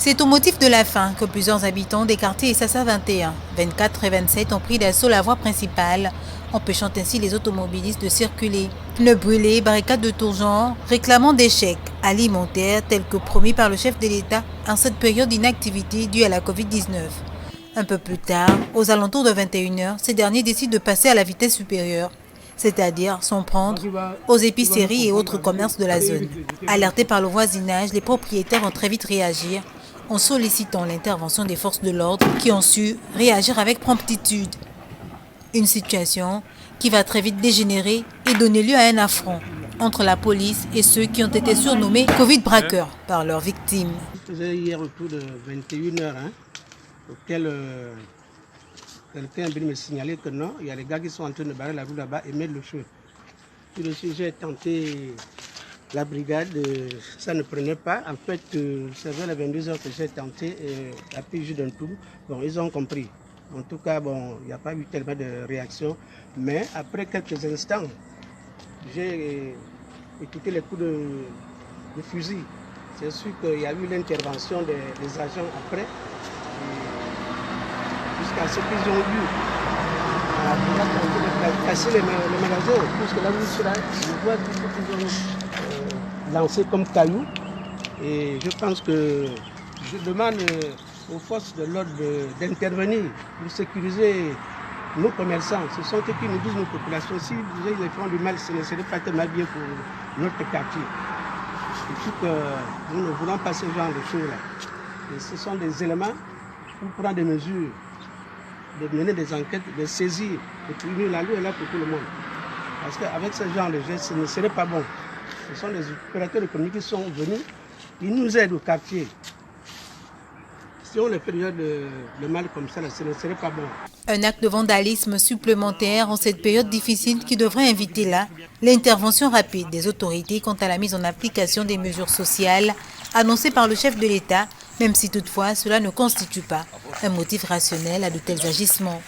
C'est au motif de la faim que plusieurs habitants des quartiers Issassa 21, 24 et 27 ont pris d'assaut la voie principale, empêchant ainsi les automobilistes de circuler. Pneus brûlés, barricades de tout genre, réclamant des chèques alimentaires tels que promis par le chef de l'État en cette période d'inactivité due à la Covid-19. Un peu plus tard, aux alentours de 21h, ces derniers décident de passer à la vitesse supérieure, c'est-à-dire s'en prendre aux épiceries et autres commerces de la zone. Alertés par le voisinage, les propriétaires ont très vite réagi en sollicitant l'intervention des forces de l'ordre qui ont su réagir avec promptitude. Une situation qui va très vite dégénérer et donner lieu à un affront entre la police et ceux qui ont été surnommés Covid-braqueurs par leurs victimes. Je faisais hier autour de 21h, auquel quelqu'un est venu me signaler que non, il y a des gars qui sont en train de barrer la route là-bas et mettre le feu. Puis le sujet, j'ai tenté la brigade, ça ne prenait pas. En fait, c'est vers les 22h que j'ai tenté à piger d'un tout. Bon, ils ont compris. En tout cas, bon, il n'y a pas eu tellement de réaction. Mais après quelques instants, j'ai écouté les coups de fusil. C'est sûr qu'il y a eu l'intervention des agents après. Jusqu'à ce qu'ils ont eu à casser les magasins. Puisque là où je suis là, je vois tout ce qu'ils ont lancé comme cailloux. Et je pense que je demande aux forces de l'ordre d'intervenir pour sécuriser nos commerçants. Ce sont eux qui nous disent nos populations. Si ils font du mal, ce ne serait pas tellement bien pour notre quartier. Et puis que nous ne voulons pas ce genre de choses-là. Et ce sont des éléments pour prendre des mesures, de mener des enquêtes, de saisir, de punir. La loi est là pour tout le monde. Parce qu'avec ce genre de gestes, ce ne serait pas bon. Ce sont des opérateurs économiques qui sont venus, ils nous aident au quartier. Si on les fait de mal comme ça, ce ne serait pas bon. Un acte de vandalisme supplémentaire en cette période difficile qui devrait inviter là l'intervention rapide des autorités quant à la mise en application des mesures sociales annoncées par le chef de l'État, même si toutefois cela ne constitue pas un motif rationnel à de tels agissements.